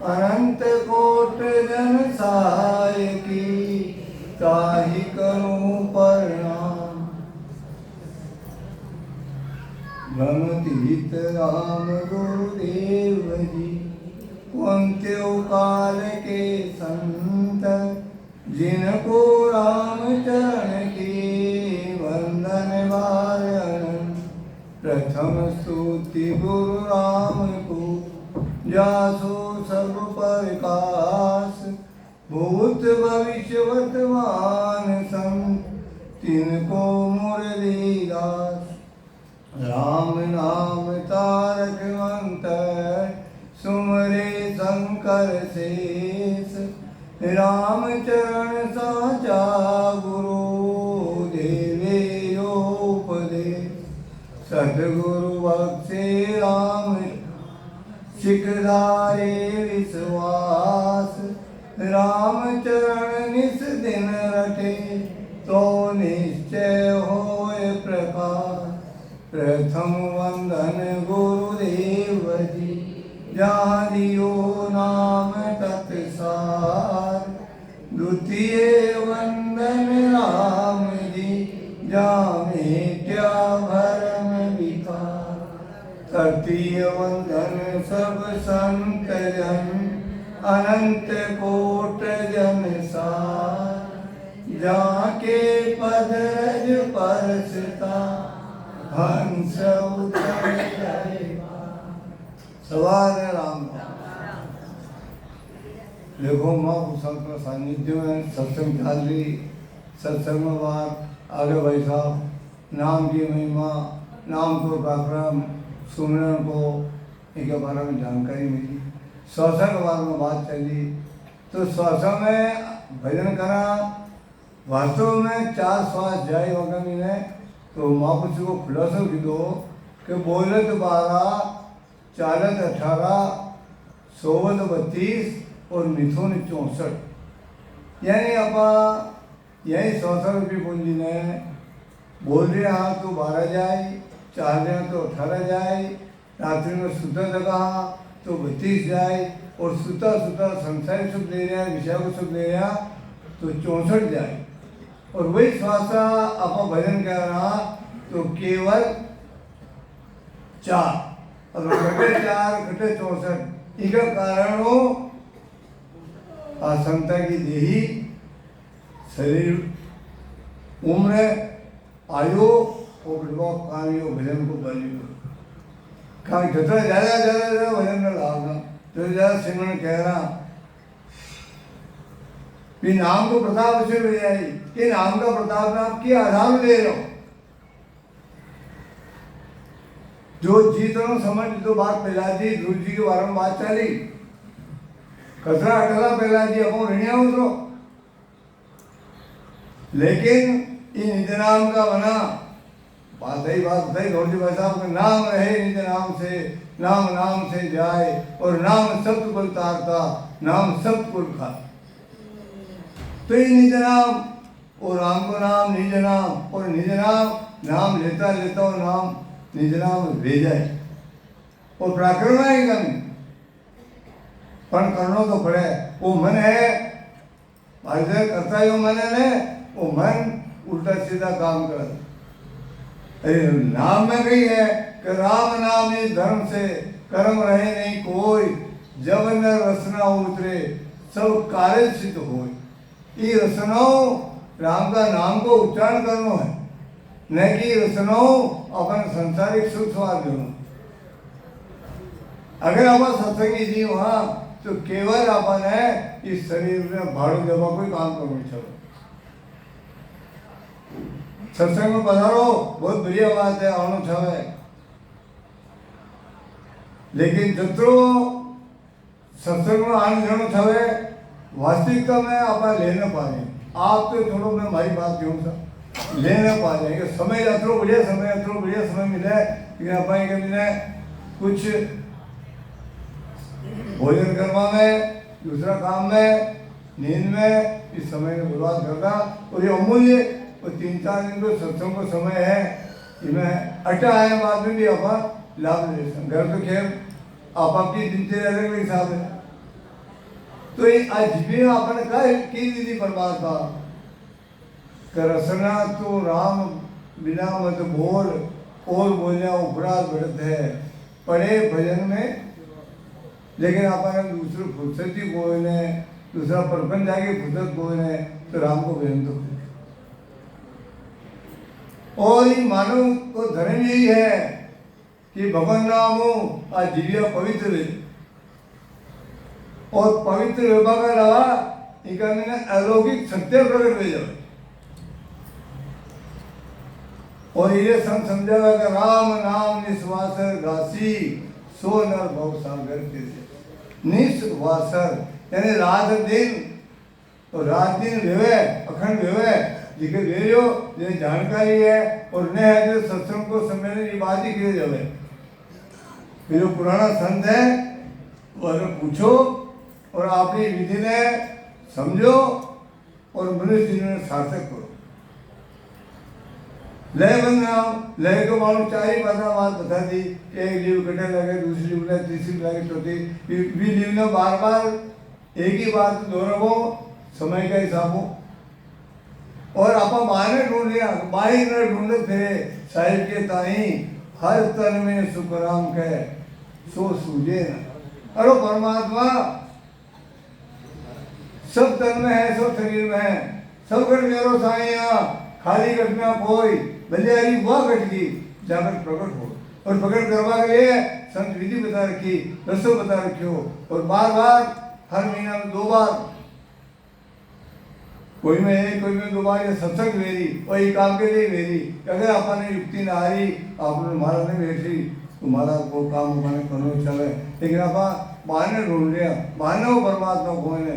अनंत coat जन सहाय की ताहि करूं प्रणाम। ब्रह्मतीर्थ राम गुरुदेव जी कुंत्यो काल के संत जिनको राम चरण की वंदन वारण। प्रथम स्तुति गुरु राम को जासो सब प्रकाश। भूत भविष्य वर्तमान संत तिनको मुरलीदास। राम नाम तारक मंत्र सुमरे शंकर शेष। राम चरण साचा गुरु देवे उपदेश। सद्गुरु बख्शे राम सिखदारे विश्वास। राम चरण निस दिन रटे तो निश्चय होए प्रकाश। प्रथम वंदन गुरुदेव जी जहाँ दियो नाम तत्सार। द्वितीय वंदन राम जी जहाँ मेट्या भरम विकार। तृतीय वंदन सब संत जन अनंत कोट जन सार। जहाँ के पद रज परसता हंस उतर जाएगा। सवाल है राम देखो माँ संत सानिध्य में सत्संग चाल रही। सत्संग में बात आगे भाई साहब नाम की महिमा नाम को पराक्रम सुमरन को इनके बारे में जानकारी मिली। सत्संग के बारे में बात चली तो सत्संग में भजन करा वास्तव में 4 श्वास जाए वगैरह ने तो महापुरुष को खुलासा की दो कि बोलत 12 चालत 18 सोवत 32 और मिथुन 64। यानी आप यही 100 रुपये पूंजी ने बोल रहे हाँ तो 12 जाए, चाल रहे तो 18 जाए, रात्रि में सुता लगा तो 32 जाए और सुता सुता संसारिक सुख ले रहे हैं विषय को सुख ले रहे हैं तो 64 जाए। और वही श्वासा आप भजन कर रहा तो केवल 4 और घटे 4 घटे 64। इसका कारण हो असंता की देही शरीर उम्र आयु और कार्यो भजन को बलि कहा जितना ज़्यादा ज़्यादा ज़्यादा भजन में लाभना तो ज़्यादा सिमरन कह रहा कि नाम को प्रताप से ले जाए कि नाम का प्रताप नाम की आधार में ले लो। जो जीतनो समझ तो बात पहला जी ध्रुव जी के बारे में बात चली कचरा हटला पहला जी अपो ऋणिया उतरो लेकिन इन निज नाम का बना बात सही गौरी भाई साहब का नाम रहे निज नाम से नाम नाम से जाए और नाम सप्त कुल तारता नाम सप्त कुल खा। तो ये निज नाम और राम को नाम निज नाम और निज नाम लेता लेता और नाम निज नाम भेजा है और पराक्रम है कमी पर करना तो पड़े। वो मन है ऐसे करता ही वो मन है वो मन उल्टा सीधा काम कर। अरे नाम में कही है कि राम नाम ये धर्म से कर्म रहे नहीं कोई जब न रसना उतरे सब कार्य सिद्ध हो। ये रसनाओं राम का नाम को उच्चारण करना है न कि रसनाओं अपन संसारिक सुख स्वाद लेना। अगर आप सत्संगी जी वहाँ तो केवल अपन है इस शरीर में भाड़ू जमा कोई काम करो चलो सत्संग में पधारो बहुत बढ़िया बात है आनो छावे लेकिन जत्रो सत्संग में आने जानो छावे वास्तविकता में आप ले न पाए। आप तो छोड़ो मैं हमारी बात क्यों सा ले न पा जाएंगे समय अतरो बढ़िया समय मिले लेकिन आप मिले कुछ भोजन करवा में दूसरा काम में नींद में इस समय में बर्बाद करना और ये अमूल्य और 3-4 दिन तो सत्संग का समय है इनमें अटा आए बाद में भी आप लाभ ले सकते। घर तो खैर आप आपकी दिनचर्या अलग हिसाब है तो ये अजबी आपने कहा की दीदी परमात्मा रसना तो राम बिना मत बोल और बोलने उपराध बढ़त है पढ़े भजन में, लेकिन आपने दूसरे फुर्सत ही बोलने दूसरा प्रपंच जाके फुर्सत बोलने तो राम को भजन तो और ये मानव को धर्म यही है कि भगवान नाम हो आज जीविया पवित्र है और पवित्र विभाग का अलावा इनका मैंने अलौकिक सत्य प्रकट हो जाए और ये समझावा कि राम नाम निस्वासर घासी सो नर भव सागर के निस्वासर यानी रात दिन और रात दिन वेवे अखंड वेवे जिके वेरियो जो जानकारी है और ने है जो सत्संग को सम्मेलन की बात ही किए जावे फिर जो पुराना संत है वह पूछो और अपनी विधि ने समझो और मनुष्य जीवन में सार्थक करो। लय बंद लय को मालूम 4 बात बता दी, एक लीव कटे लगे दूसरी लीव लगे तीसरी लगे चौथी भी लीव ने बार बार एक ही बात दोहराओ समय का हिसाब हो और आप माने ढूंढ लिया बाई न ढूंढे फिरे साहिब के ताई हर तन में सुखराम कहे सो सूझे न। अरे परमात्मा सब तन में है सब शरीर में है सब घट मेरो साइया खाली घटना कोई बलियारी वह घट की जाकर प्रकट हो और प्रकट करवा के लिए संत विधि बता रखी रसो बता रखियो और बार बार हर महीना में 2 बार कोई में एक कोई में 2 बार ये सत्संग वेरी वही काम के लिए वेरी अगर आपने युक्ति ना हारी आपने मारा नहीं बैठी तुम्हारा को काम मैंने करो चले लेकिन आप बहाने ढूंढ लिया बहाने हो परमात्मा को ने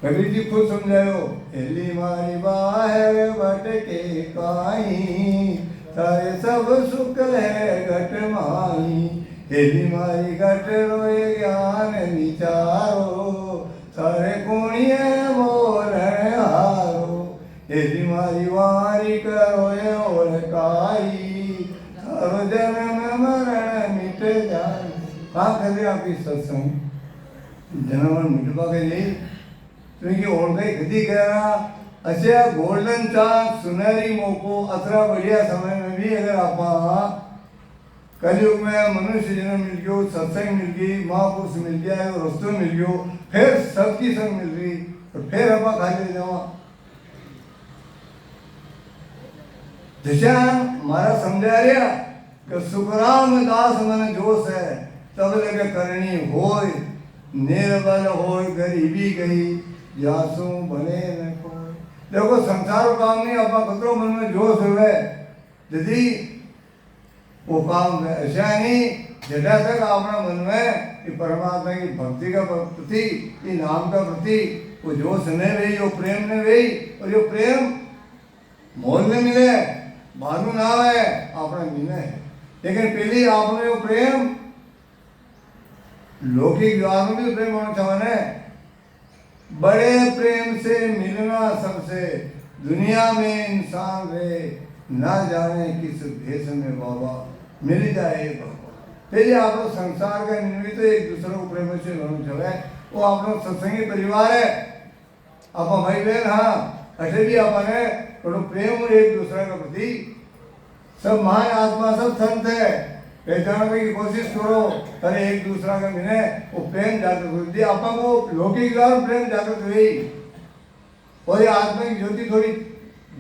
कबीर जी खुद समझायो एली मारी बाहर भटके काई सारे सब सुख है घट माई एली मारी घट रोए ज्ञान विचारो सारे कुणिये बोल हारो एली मारी वारी करोए और काई सारो जन्म मरण मिट जाए कहाँ कर रहे आपकी सत्संग जन्म मिटवा के लिए तुम्हें ओळखाई कधी करा अच्छा गोल्डन चांस सुनहरी मौको अतरा बढ़िया समय में भी अगर आप कलयुग में मनुष्य जन्म मिल गयो सत्संग मिल गई महापुरुष मिल गया और रस्तों मिल गयो फिर सबकी संग मिल गई तो फिर आप खाली जावा जैसा मारा समझा रहा कि सुखराम दास मन जोश है तब लगे करनी होय निर्बल होय गरीबी गई यासु बने न कोई देखो संसार काम नहीं अपना कतरो मन में जोश हुए यदि वो काम ऐसा नहीं जटा तक अपना मन में कि परमात्मा की भक्ति का प्रति ये नाम का प्रति वो जोश नहीं रही वो प्रेम नहीं रही और जो प्रेम मोल में मिले मालूम ना है अपना मिले है लेकिन पहले आपने वो प्रेम लौकिक व्यवहार में भी प्रेम होना चाहने बड़े प्रेम से मिलना सबसे दुनिया में इंसान रहे ना जाने किस भेष में बाबा मिल जाए बाबा पहले आप लोग संसार का निर्मित तो एक दूसरे को प्रेम से होना चाहिए वो आप लोग सत्संगी परिवार है आप भाई बहन हाँ ऐसे भी अपने थोड़ा प्रेम और एक दूसरे का प्रति सब महान आत्मा सब संत है पहचानने की कोशिश करो अरे एक दूसरा का मिले वो प्रेम जागृत हुई आपा को लौकिक और प्रेम जागृत हुई और ये आत्मा की ज्योति थोड़ी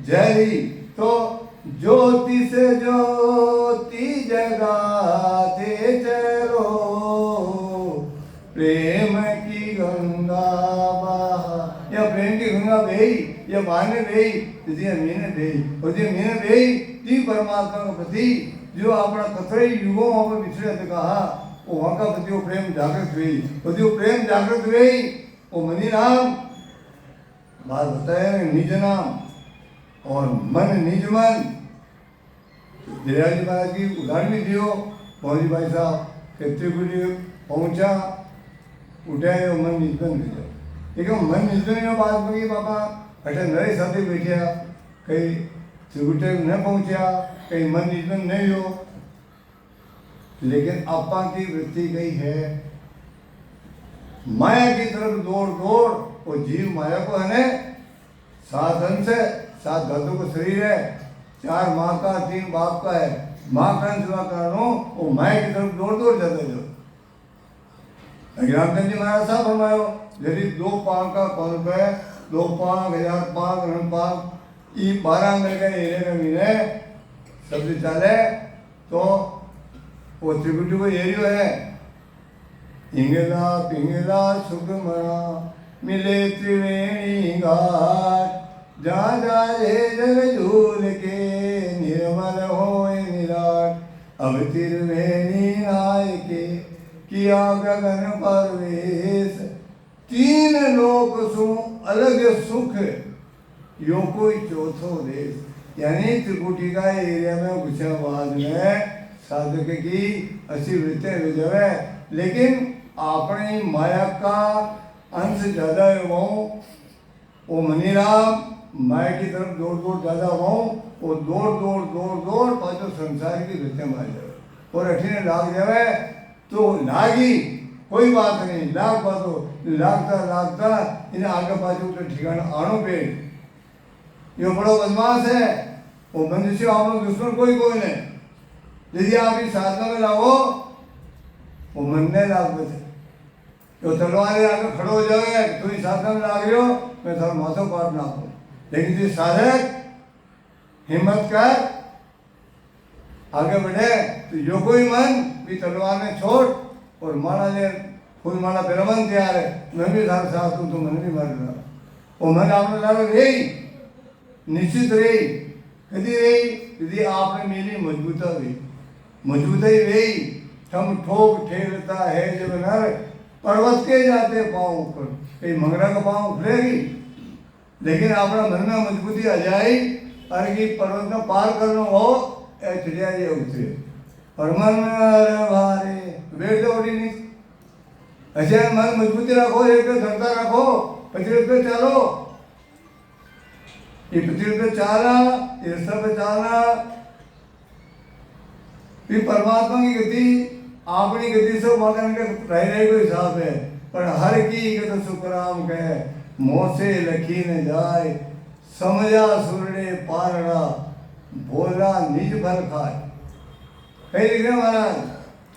जय ही तो ज्योति से ज्योति जगाते चलो प्रेम की गंगा बहा या प्रेम की गंगा बही या माने बही तुझे मीने बही और जो मीने बही ती परमात्मा का प्रति जो अपना कतरे युगों में बिछड़े थे कहा वो वहाँ का प्रति वो प्रेम जागृत हुई और जो प्रेम जागृत हुई वो मनी नाम बात बताया निज नाम और मन निज मन दयाजी महाराज की उदाहरण भी दियो पहुंची भाई साहब त्रिपुरी पहुंचा उठाए और मन निज मन भेजा लेकिन मन निज मन में बात होगी पापा अटे नरे साथी बैठा कहीं त्रिकुटे न पहुंचा कहीं मन निज मन नहीं हो लेकिन आपा की वृत्ति गई है माया की तरफ दौड़ दौड़, वो जीव माया को है ने 7 अंश है, 7 धातु का शरीर है, 4 माँ का 3 बाप का है। माँ का अंश हुआ कारणों वो माया की तरफ दौड़ दौड़ जाता है। जो रामचंद्र जी महाराज साहब फरमायो, यदि 2 पाँव का कौन है, 2 पाँव 1000 पाँव 9 पाँव ये 12 अंगल के एरिया का मीने शब्द चाले तो वो त्रिकुटी को एरियो है। इंगला पिंगला सुगमणा मिले त्रिवेणी घाट, जहाँ जाए जग झूल के निर्मल होए निराट। अब त्रिवेणी नाय के किया गगन परवेश, 3 लोक सु अलग सुख यो कोई चौथो देश। यानी त्रिकुटी का एरिया में घुसा बाद में साधक की अच्छी वृत्ति विजय, लेकिन अपनी माया का अंश ज्यादा वो मनीराम माया की तरफ दौड़ दौड़ ज्यादा वो दौड़ दौड़ दौड़ दौड़ पाछो संसार की वृत्ति मार जाए और अठीने लाग जाए तो लागी कोई बात नहीं, लाग बातो लागता लागता इन्हें आगे पाछू के ठिकाना आनो पे। ये बड़ो बदमाश है, वो मनुष्य आपको दुश्मन कोई नहीं। यदि आप इस साधना में लागो वो मनने लाग बचे तो तलवार आगे खड़ो हो जाओगे, तू इस साधना में लाग रहे हो मैं थोड़ा माथो काट ना हूँ। लेकिन जो साधक हिम्मत कर आगे बढ़े तो यो कोई मन भी तलवार ने छोड़ और माला ले खुद माला बेरमन तैयार है, मैं भी साथ साथ हूँ तो मन भी मर रहा। वो मन आपने लागे रही निश्चित रही कदी रही यदि आपने मिली मजबूता रही, मजबूताई रही। थम ठोक ठेलता है जब नर पर्वत के जाते पाँव ऊपर, कहीं मंगरा का पाँव उखड़ेगी, लेकिन अपना मन में मजबूती आ जाए अरे कि पर्वत में पार करना हो चिड़िया ये उतरे और मन में भारे वेट दौड़ी नहीं। अच्छा मन मजबूती रखो, एक धरता रखो, पचड़े पे चलो, ये पृथ्वी पे चाला ये सब पे चाला। ये परमात्मा की गति अपनी गति से मगन के रह को हिसाब है, पर हर की गत सुखराम कहे मोह से लखी न जाए, समझा सुरड़े पारड़ा भोला निज फल खाए। कहीं लिख रहे महाराज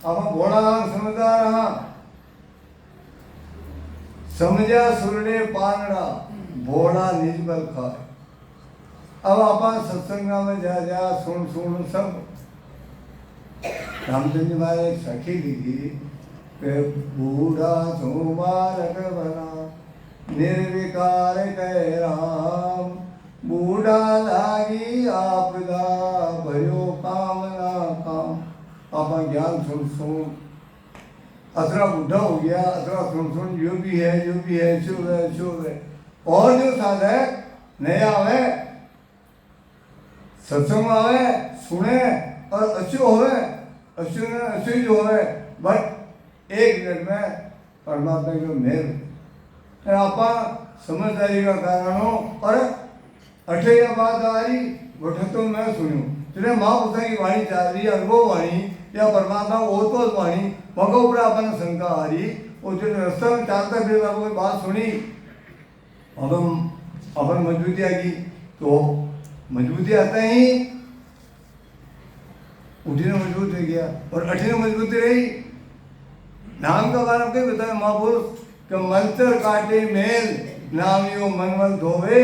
आप भोला समझदार हाँ, समझा सुरड़े पारड़ा भोला निज फल खाए। अब आप सत्संग में जा जा सुन सुन सब। रामचंद्र जी महाराज एक सखी लिखी कि बूढ़ा सो बालक बना निर्विकार कह राम, बूढ़ा लागी आपदा भयो काम ना काम। आप ज्ञान सुन सुन अतरा बूढ़ा हो गया, अतरा सुन सुन जो भी है शुभ है शुभ है। और जो साधक नया आवे सत्संग आवे सुने और अच्छो होवे, अच्छी जो होवे बट 1 मिनट में परमात्मा की मेहर आप समझदारी का कारण हो। और अठे या बात आ रही वठ तो मैं सुनूं तेरे माँ पिता की वाणी चाल रही अनुभव वाणी या परमात्मा वो तो वाणी वहाँ ऊपर अपन शंका आ रही और जो रास्ता में चालता फिर आपको कोई बात सुनी अपन मजबूती आएगी तो मजबूती आता ही उठीने मजबूत हो गया और अठीने मजबूती रही। नाम का कारण कहीं बताया महापुरुष कि मंत्र काटे मेल नाम यो मनमल धोवे,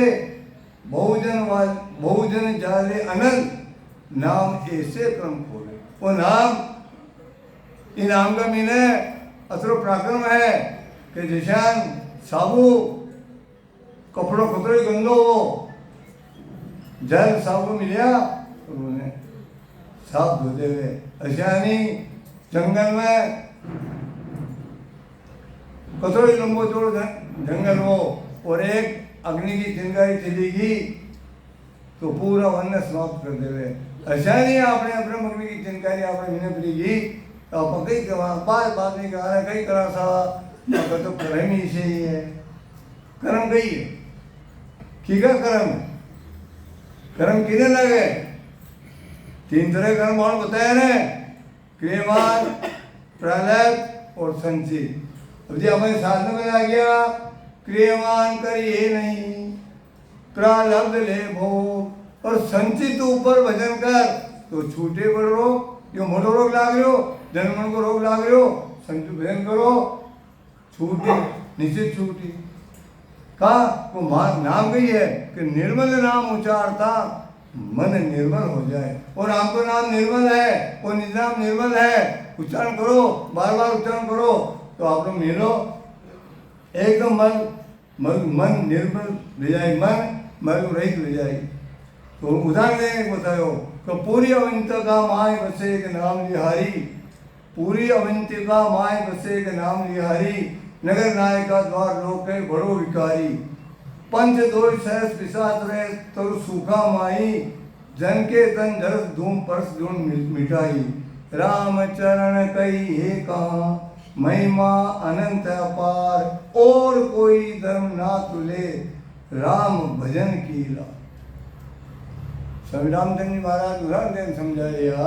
बहुजन जाले अनल नाम ऐसे क्रम खोले। वो नाम इन नाम का मीने असरो पराक्रम है कि जिशान साबु कपड़ों कतरे गंदो हो जल साबु मिलिया और उन्हें साफ धोते हुए अशानी जंगल में कतरे लंबो चौड़ जंगल हो और एक अग्नि की चिंगारी चलेगी तो पूरा वन समाप्त कर देवे। ऐसा नहीं आपने अपने अग्नि की चिंगारी आपने मिने पड़ेगी तो आप कई बात नहीं कहा रहे कई करा सा तो कर्म ही से ही है। कर्म कही है ठीक है, कर्म किने लगे 3 तरह कर्म और बताया ने क्रियवान प्रहलाद और संचित। अब जो हमें साधन में आ गया क्रियमान करिए नहीं प्रारब्ध ले भोग और संचित ऊपर भजन कर तो छूटे बड़ रोग जो मोटो रोग लाग रहे हो जन्मन को रोग लाग रहे हो संचित भजन करो छूटे निश्चित छूटी कहा वो नाम कही है कि निर्मल नाम उच्चारता मन निर्मल हो जाए और आपका नाम निर्मल है वो निजाम निर्मल है उच्चारण करो बार बार उच्चारण करो तो आप लोग मिलो एकदम मन निर्मल ले जाए मन रहित ले जाए तो उदाहरण देने बताओ तो पूरी अवंतिका माय बसे के नाम लिहारी पूरी अवंतिका माय बसे के नाम लिहारी नगर नायका द्वार लोक के बड़ो विकारी पंच दोष सहस पिशाच रहे तर सूखा माई जन के तन जरस धूम परस धूम मिटाई राम चरण कई हे कहा महिमा अनंत अपार और कोई धर्म ना तुले राम भजन कीला। स्वामी रामचंद्र जी महाराज उदाहरण देने समझाया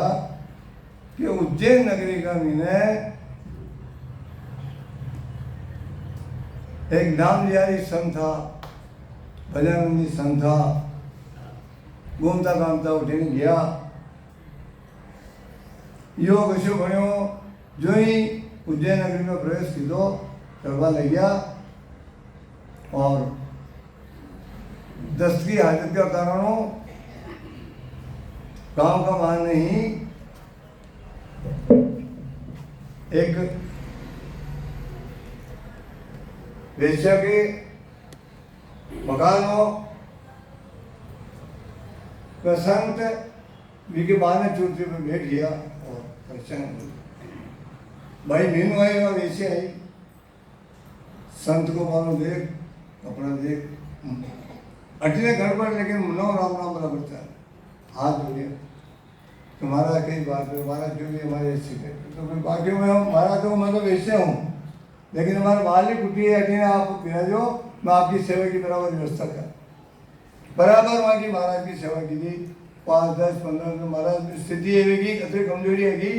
कि उज्जैन नगरी का विनय एक नाम लिया संत था भजनंदी संत था घूमता घामता उठीने गया योग शो बनो जो ही उज्जैन नगरी में प्रवेश कीधो करवा लग गया और दस्त की हालत का कारणों गांव का मान नहीं एक वेश्या के मकान हो संत विके बाने चूर्ति में बैठ गया और परेशान भाई मीनू आई और वेश्या आई संत को मानो देख कपड़ा देख अटने घर पर लेकिन नो राम राम बराबर था हाथ जोड़िए तुम्हारा कई बात है हमारा जो भी हमारे तो फिर बाकी में हमारा तो मैं तो वेश्या हूँ लेकिन हमारे मालिक कुटिया अटने आप भेजो मैं आपकी सेवा की बराबर व्यवस्था कर बराबर वहाँ की महाराज की सेवा की थी 5, 10, 15 में महाराज स्थिति एवेगी कतरी कमजोरी हैगी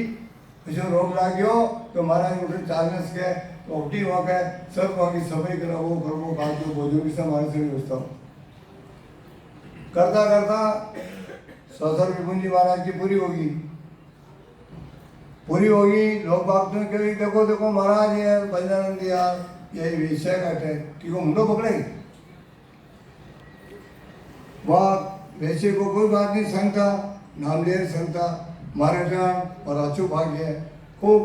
जो रोग लाग गयो तो महाराज उठे चालनेस के तो उठी वहाँ के सब वहाँ की सफाई करा वो करवो खाओ भोजो की सब हमारे से व्यवस्था हो करता करता सौसर विपुन जी महाराज की पूरी होगी लोग बाग में कभी देखो देखो महाराज यार बंजानंद यार यही विषय घटे कि वो मुंडो पकड़े वह वैसे को कोई बात नहीं संत था नाम ले संत था मारे जान और अच्छू भाग्य है खूब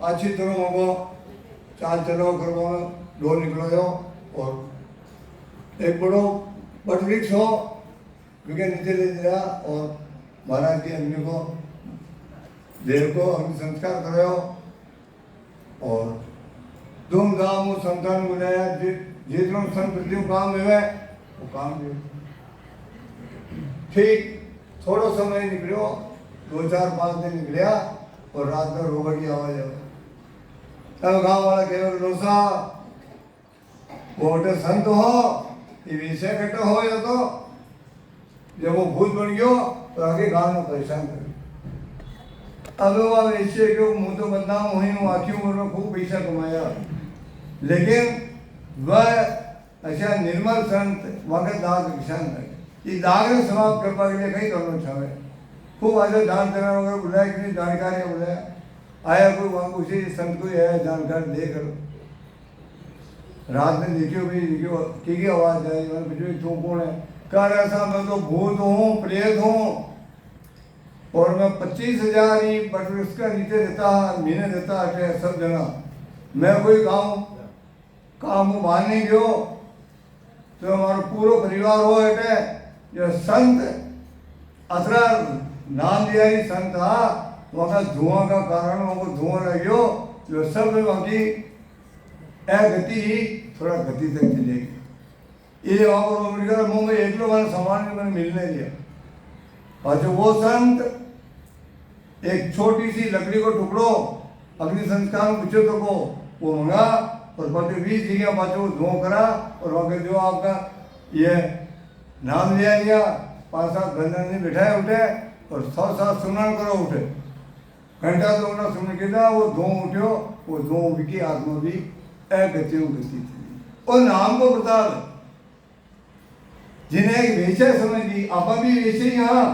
अच्छी तरह होगो चाल चलो करवो डोर निकलो जाओ और एक बड़ो बट वृक्ष हो क्योंकि नीचे ले दिया और महाराज की अग्नि को देव को अग्नि संस्कार करो और धूमधाम संतान बुलाया जितना संत पृथ्वी काम है वो काम दे ठीक थोड़ा समय निकलो 2-4-5 दिन निकलिया और रात में रोबट की आवाज आई तब गांव वाला कहे डोसा वो संत हो ये विषय कट्टा हो या तो जब वो भूत बन गयो तो आगे गांव में परेशान कर अब वह वैसे के मुंह तो बदनाम हुई हूँ आखिर उम्र में खूब पैसा कमाया लेकिन वह अच्छा निर्मल संत वहाँ दाग किसान है ये दाग ने समाप्त करने के लिए कहीं करना चाहे खूब आज दान करना वगैरह बुलाया कि जानकारी बुलाया आया कोई वहाँ उसी संत को है जानकारी दे करो रात में देखियो भी देखियो की आवाज़ आई मैंने पूछो तू कौन है कह रहा था मैं तो भूत हूँ प्रेत हूँ और मैं 25,000 ही बट उसका नीचे देता महीने देता है सब जना मैं कोई काम मान नहीं गयो तो हमारा पूरा परिवार हो है जो संत अथरा नाम दिया ही संत था वहाँ का धुआं का कारण वहाँ को धुआं लग गयो जो सब वहाँ की गति ही थोड़ा गति तक चलेगी ये वहाँ पर अमेरिका मुंह में एक लोग सामान मैंने मिलने दिया और जो वो संत एक छोटी सी लकड़ी को टुकड़ो अग्नि संस्कार में पूछो तो वो मंगा और 20 जगह पाचो धुआं करा और वहाँ के जो आपका ये नाम लिया 5-7 बंधन ने बिठाए उठे और 100-7 सुमरण करो उठे घंटा 2 घंटा सुमरण किया वो धुआं उठ्यो वो धुआं की आत्मा भी गतियों गति थी और नाम को प्रताप जिन्हें एक वेचा समझ ली आप भी वेचे यहाँ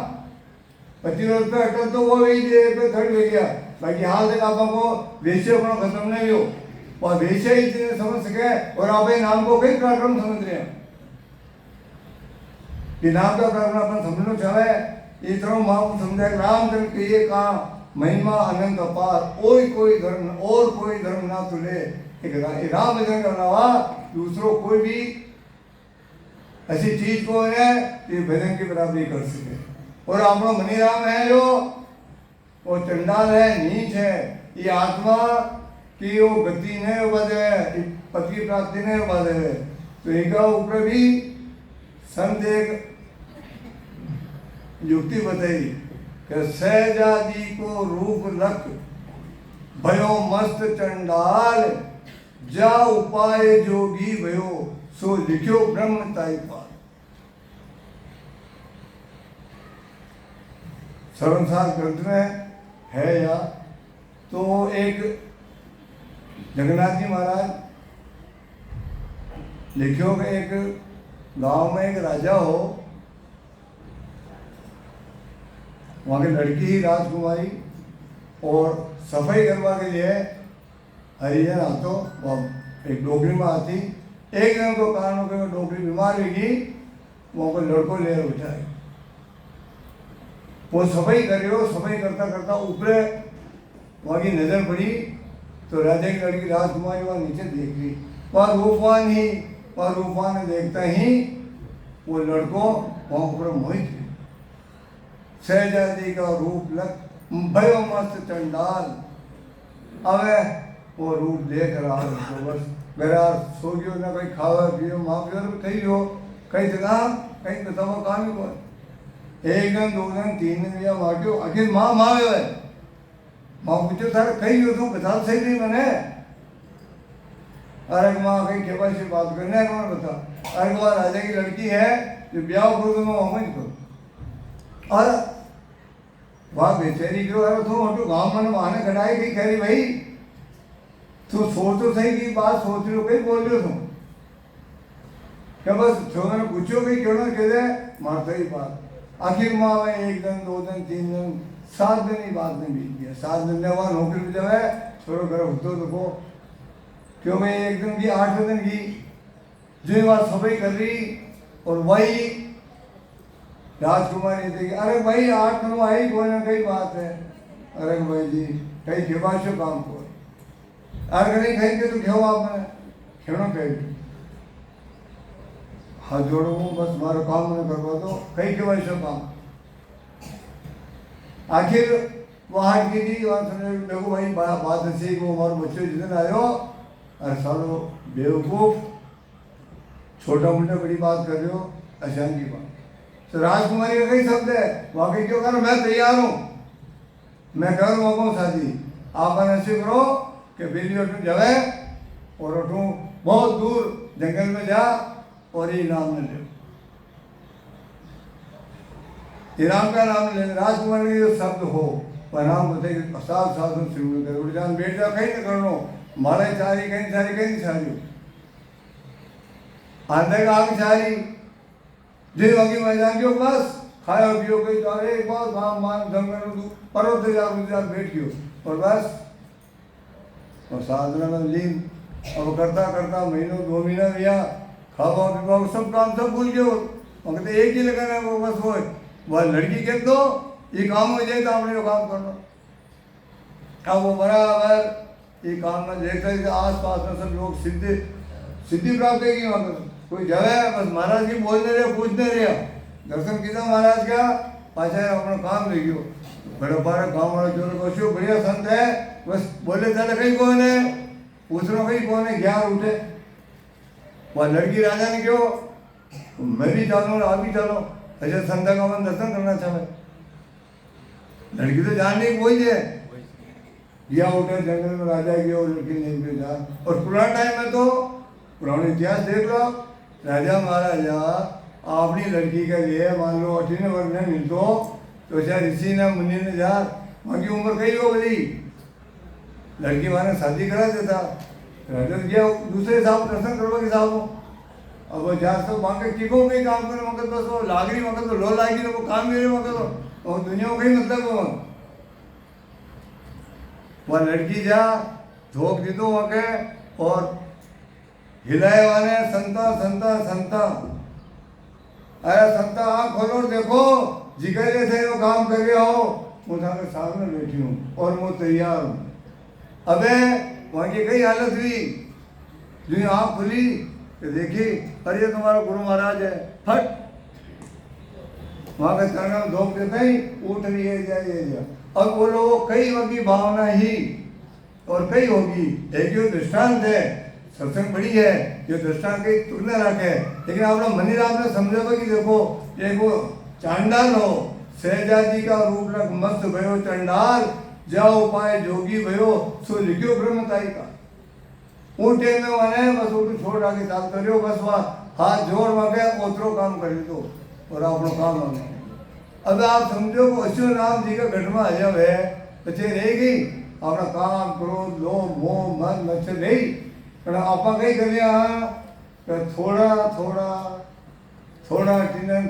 25 पे अटल तो वो वेच दे पे थर्ड वे गया बाकी हाल तक आपको वेचे अपना खत्म नहीं हो और वेचे इतने समझ सके और आप नाम को कई कार्यक्रम समझ रहे हैं कि नाम का कार्यक्रम अपन समझना चाहे इतना माँ को समझा रामचंद्र के ये कहा महिमा अनंत अपार और कोई धर्म ना तुले एक रामचंद्र के अलावा दूसरों कोई भी ऐसी चीज को है कि भजन की बराबरी कर सके और अपना मनीराम है जो वो चंडाल है नीच है ये आत्मा की वो गति नहीं बदे पति प्राप्ति नहीं बदे तो एक ऊपर भी संत एक युक्ति बताई कि सहजादी को रूप लख भयो मस्त चंडाल जा उपाय जोगी भयो सो लिखो ब्रह्म ताई पाल सर्वसार ग्रंथ में है या तो एक जगन्नाथ जी महाराज लिखियो कि एक गांव में एक राजा हो वहाँ की लड़की ही राजकुमारी और सफाई करवा के लिए हरिजन आतो वह एक डोकरी में आती एक दिन को कारण हो गया डोकरी बीमार होगी वहाँ को लड़को ले उठाए वो सफाई कर रहे हो सफाई करता करता ऊपर वहाँ की नज़र पड़ी तो राजा की लड़की राजकुमारी वहाँ नीचे देख ली वहाँ रूपवान देखता ही वो लड़को वहाँ ऊपर मोहित हुई सहजादी का रूप लग भयो मस्त चंडाल अवे वो रूप देख रहा है तो बस मेरा सो गयो ना कहीं खावा पियो माँ पियो कहीं हो कहीं जगह कहीं बताओ काम ही कोई एक दिन 2 दिन 3 दिन या माँ क्यों आखिर माँ है माँ पूछो सारे कहीं हो तुम बता सही नहीं मैंने अरे माँ कहीं के पास से बात करने है कौन बता अरे वहाँ राजा की लड़की है जो ब्याह करो तो मैं वहाँ करो और वहाँ बेचारी क्यों है तुम ऑटो गाँव में वहाँ खड़ाई गई कह रही भाई तू सोच तो सही की बात सोच रहे हो कहीं बोल रहे हो तुम क्या बस छोड़ ने पूछो कि क्यों ना कह दे मारता ही बात आखिर माँ में 1 दिन 2 दिन 3 दिन 7 दिन ही बात नहीं बीत गया 7 दिन वहाँ नौकरी पे जब है छोड़ो करो तो देखो क्यों मैं 1 दिन की 8 दिन की जो बात सफाई कर रही और वही राजकुमारी देखी अरे भाई 8 दिन आई कोई ना कई बात है अरे भाई जी कहीं खेबाशो काम को अरे नहीं कहीं के तो खेो आपने खेड़ो कहीं हाथ जोड़ो बस हमारा काम मैंने करवा दो कहीं के वैसे काम आखिर वहाँ की थी वहाँ सुने देखो भाई बड़ा बात ऐसी वो हमारे बच्चे जितने आए हो अरे सालो बेवकूफ छोटा मोटा बड़ी बात कर रहे हो आसान की बात तो राजकुमारी का कई शब्द है वहाँ क्यों कर मैं तैयार हूँ मैं कर मौका शादी आप ऐसे करो कि बिल्ली उठू जगह और उठूँ बहुत दूर जंगल में जा और ये नाम न ले इनाम का नाम ले राजकुमार के जो शब्द हो वह नाम बताए साफ साफ शुरू कर उठ जान बैठ जा कहीं न करनो मारे चारी कहीं चारी आंधे का आग चारी जिन वकी मैदान क्यों बस खाया पियो कहीं तो अरे बहुत मान जंगल पर्वत जा गुजरात बैठ गयो और बस और साधना में लीन अब करता करता महीनों 2 महीना गया खावा पीवा सब काम सब भूल गए मगर एक ही लगाना वो बस वो वह लड़की कह दो ये काम हो जाए तो आपने वो काम करना अब वो बराबर ये काम में देख रहे थे आस पास में सब लोग सिद्धि प्राप्त है वहाँ पर कोई जगह है बस महाराज की बोलने रहे पूछने रहे दर्शन किया महाराज का पाचा अपना काम ले गयो बड़े बारे गाँव वाला जो कोशिश बढ़िया संत है बस बोले चले कहीं कौन है पूछना कहीं कौन है ग्यार उठे वह लड़की राजा ने क्यों मैं भी चालू आप भी चलो ऐसे संत का मन दर्शन करना चाहे लड़की तो जान नहीं वही है गया उठे जंगल में राजा गया और लड़की नहीं पे जा और पुराने टाइम में तो पुराने इतिहास देख लो राजा महाराजा अपनी लड़की के लिए मान लो 18 वर्ष में मिलतो तो चाहे ऋषि ने मुनि ने जा वहाँ की उम्र कई हो गई लड़की वहाँ शादी करा देता हजरत गया दूसरे साहब दर्शन करवा के साहब अब वो जा सब वहाँ के टिको में काम करे वहाँ बस वो लागरी वहाँ तो लो लागी वो काम मेरे वहाँ तो और दुनिया को कहीं मतलब वो वह लड़की जा धोख दी दो वहाँ के और हिलाए वाले संता संता संता अरे संता आँख खोलो देखो जिगर थे वो काम कर रहे हो मैं के सामने बैठी हूँ और मैं तैयार हूँ। अबे वहाँ की कई हालत हुई जो आँख खुली तो देखी अरे ये तुम्हारा गुरु महाराज है फट वहाँ का चरण में धोख देते ही उठ रही है जा अब वो लोग कई वकी भावना ही और कई होगी एक जो दृष्टांत है सत्संग बड़ी है जो दृष्टांत कई तुलना रखे लेकिन आप लोग मनी राम ने समझा कि देखो एक वो चांडाल हो सहजादी का रूप रख मस्त भयो चंडाल जाओ पाए जोगी भयो सो लिखियो ब्रह्मताई का ऊँटे में वने बस उठ छोड़ आके चाल करियो बस वहाँ हाथ जोड़ वगे ओतरो काम कर दो और अपनो काम आने अब आप समझो कि अश्व राम जी का घटना अजब है बच्चे रहेगी अपना काम क्रोध लोभ मोह मन मच्छर नहीं पर आप कहीं कर लिया थोड़ा थोड़ा थोड़ा टीने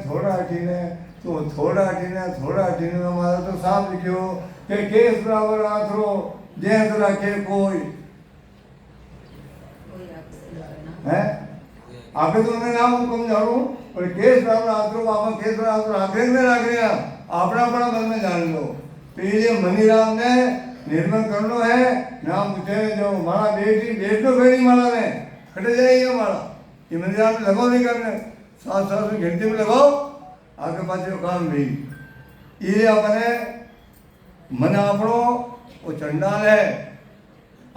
तो थोड़ा टीने में हमारा तो साफ लिखियो कि केस बराबर आथरो जैस रखे कोई है आगे तो उन्हें नाम हुक्म झाड़ू और केस बराबर आथरो आप केस बराबर आखिर में रख रहे अपना अपना मन में जान लो तो ये मनी राम ने निर्मल करनो है नाम पूछे जो मारा बेटी बेटी मारा ने खटे जाएगी मारा ये मनी राम ने लगाओ नहीं करने साथ में घंटे में लगाओ आगे पास काम भी ये अपने मन अपनो वो चंडाल है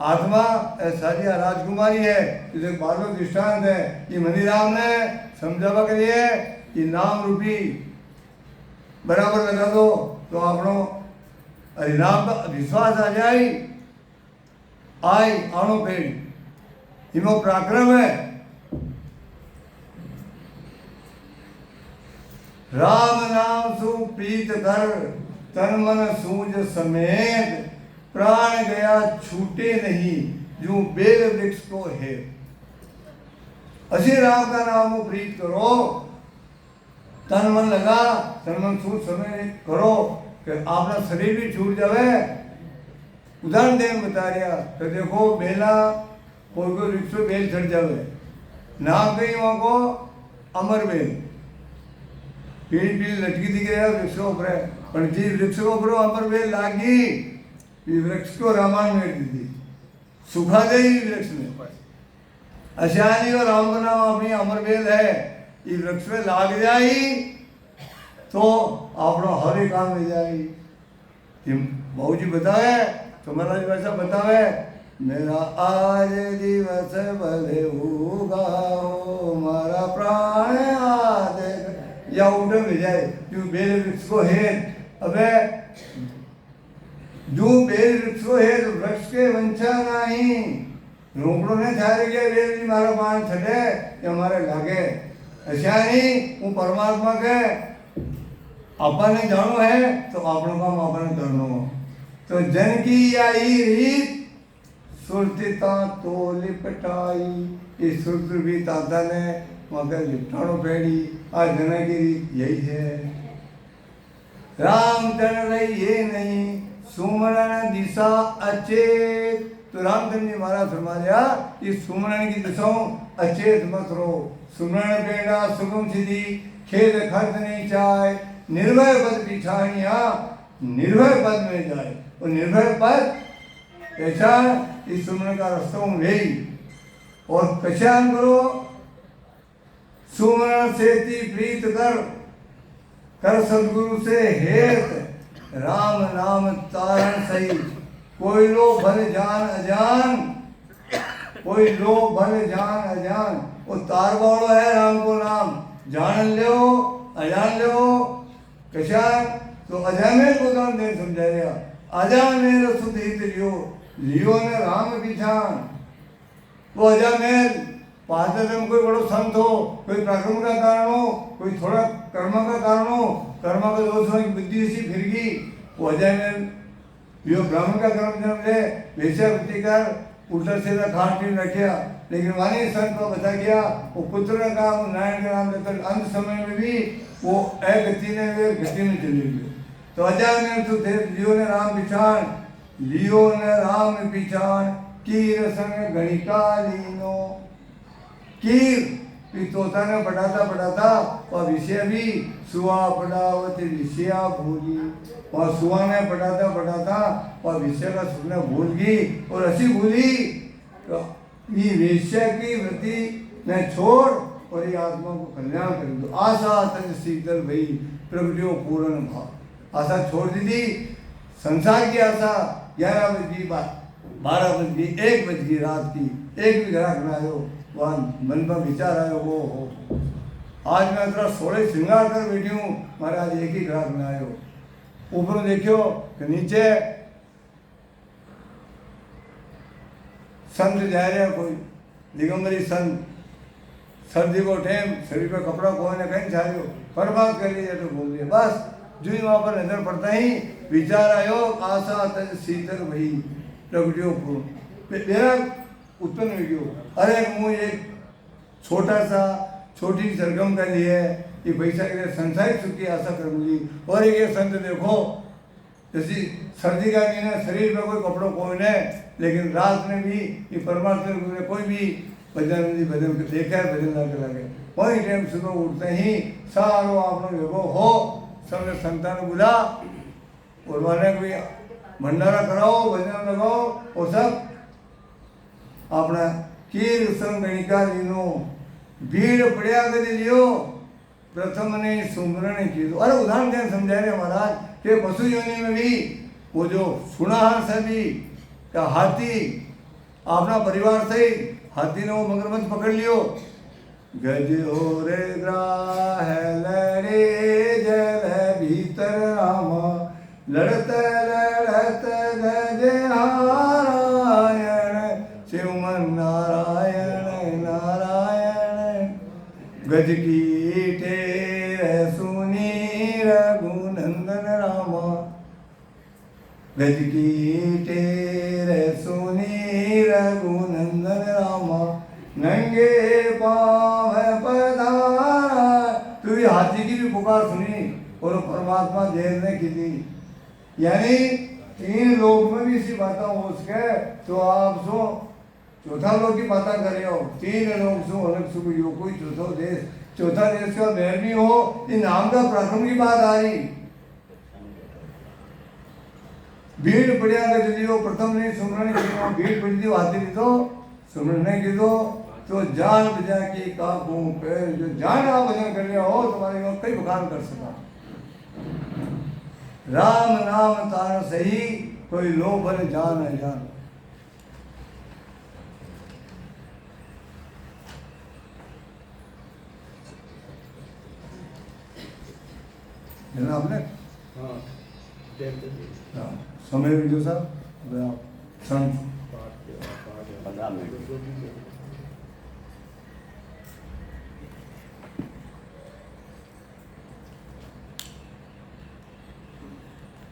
आत्मा साजिया राजकुमारी है इसे बालो दृष्टांत है ये मनी राम ने समझावा के लिए ये नाम रूपी बराबर लगा दो तो अपनो हरिनाम का विश्वास आ जाए आई आणो पेड़ इमो पराक्रम है राम नाम सु प्रीत कर तन मन सूझ समेत प्राण गया छूटे नहीं जो बेल वृक्ष को है असी राम का नाम प्रीत करो तन मन लगा तन मन सूझ समेत करो कि आपका शरीर भी छूट जावे उदाहरण देने बता रहा तो देखो बेला कोई वृक्ष पे बेल चढ़ जावे नाम कहीं वहां को अमर बेल पीली पीली लटकी दिख रहा है वृक्ष ऊपर पर जी वृक्ष को ऊपर अमर बेल लागी वृक्ष को रामायण में दी थी सुखा दे वृक्ष में अशानी और राम का नाम अपनी अमर बेल है ये वृक्ष में लाग जाई तो आपनो हर एक काम मिल जाएगी बहू जी बतावे तुम्हारा वैसा बतावे मेरा आज दिवस भले उगाओ मारा प्राण आदे या उठे मिल जाए जो बेल वृक्ष को है अबे जो बेल वृक्ष को है तो वृक्ष के वंशा नहीं रोकड़ो ने थारे गया बेल जी मारा प्राण छठे या हमारे लागे ऐसा नहीं वो परमात्मा के अपने जानो है तो आपनों काम अपने करनो तो जन की आई रीत सुरतिता तो लिपटाई इस सुरत भी ताता ने मगर लिपटानो पेड़ी आज जन की रीत यही है राम चढ़ रही ये नहीं सुमरण दिशा अचेत तो रामचंद्र जी महाराज फरमा दिया इस सुमरण की दिशाओं अचेत मत रहो सुमरण बेड़ा सुगम सिद्धि खेद खर्च नहीं चाहे निर्भय पद पिछानिया निर्भय पद में जाए और निर्भय पद ऐसा इस सुमरण का रास्ता में और पहचान करो सुमरण से प्रीत कर सदगुरु से हेत राम नाम तारण सही कोई लोग भले जान अजान कोई लोग भले जान अजान वो तार वालों है राम को नाम जान लो अजान लो कशान तो अजामेल को दान दे समझा रहा अजामेल सुध हित लियो ने राम पिछान वो अजामेल पाते में कोई बड़ो संत हो कोई पराक्रम का कारण हो कोई थोड़ा कर्म का कारण हो कर्म का दोष हो बुद्धि सी फिर गई वो अजामेल यो ब्राह्मण का कर्म जन्म ले वैसे वृत्ति कर उल्टा सीधा खान पीन रखिया, लेकिन वाणी संत को बता गया वो पुत्र ने कहा वो नारायण का नाम लेकर अंत समय में भी वो गति ने वे गति में चले गए। तो अजय ने तो थे लियो ने राम पिछाण, लियो ने राम पिछाण, कीर संग गणिका लीनो। कीर तोता ने पढ़ाता और विषय भी सुआ पढ़ावत विषया भूली, और सुआ ने पढ़ाता और विषय का सुनना भूल गई और ऐसी भूली तो ये वेश्या की वृत्ति में छोड़ और ये आत्मा को कल्याण कर दो। आशा तज शीतल भई प्रगटियों पूर्ण भाव। आशा छोड़ दी थी, संसार की आशा। 11 बज गई, 12 बज गई, 1 बज गई रात की, एक भी ग्राहक ना आयो। वहाँ मन में विचार आयो वो हो आज मैं इतना 16 श्रृंगार कर बैठी हूँ, महाराज एक ही ग्राहक ना आयो। ऊपर देखियो कि नीचे संत जा रहे कोई दिगंबरी संत, सर्दी को टाइम शरीर पे कपड़ा कोने कहीं छायो बर्बाद कर लिया तो बोल दिया बस। जो ही वहाँ पर नजर पड़ता ही विचार आयो आशा तज शीतल भई प्रगटियों पूर्ण मेरा उत्पन्न हो गयो। अरे मुँह एक छोटी सरगम का लिए ये पैसा के संसारिक सुख की आशा कर ली। और एक संत देखो जैसी सर्दी का महीना शरीर में कोई कपड़ों कोई नहीं, लेकिन रात में भी ये परमात्मा ने कोई भी भजन देखा है, भजन लाके लगे वही टाइम सुबह उठते ही सारो आपने देखो हो सबने संतान बुला और वाले भी भंडारा कराओ भजन लगाओ और सब अपना कीर संगणिका लीनो भीड़ पड़िया कर लियो प्रथम ने सुमरण की। अरे उदाहरण क्या समझा रहे महाराज के पशु योनि में भी वो जो सुनाहार सभी का हाथी अपना परिवार से हाथी ने वो मगरमच्छ पकड़ लियो। गज हो रे ग्राह लड़े जल भीतर रामा लड़त गज हारायण शिवमन नारायण नारायण। गज की टेर सुनी रघुनंदन रामा, गज की टेर सुनी रघुनंदन रामा नंगे पाव पधारा। तो ये हाथी की भी पुकार सुनी और परमात्मा जेल ने की थी, यानी 3 लोग में भी इसी बातें हो सके तो आप सो चौथा लोग की बातें करे हो। 3 लोग सो अलग सुख यो कोई चौथा देश का मेहर भी हो। ये नाम का प्रथम की बात आ रही भीड़ पड़िया कर दियो प्रथम नहीं सुमरण की भीड़ पड़ी थी हाथी नहीं तो सुमरण नहीं की तो जान बजा की काबू पैर जो जान आप भजन कर लिया हो तुम्हारे को कई बखान कर सका। राम नाम तार सही कोई लोभ न जान है जान। आपने समय भी जो साहब संत 15 मिनट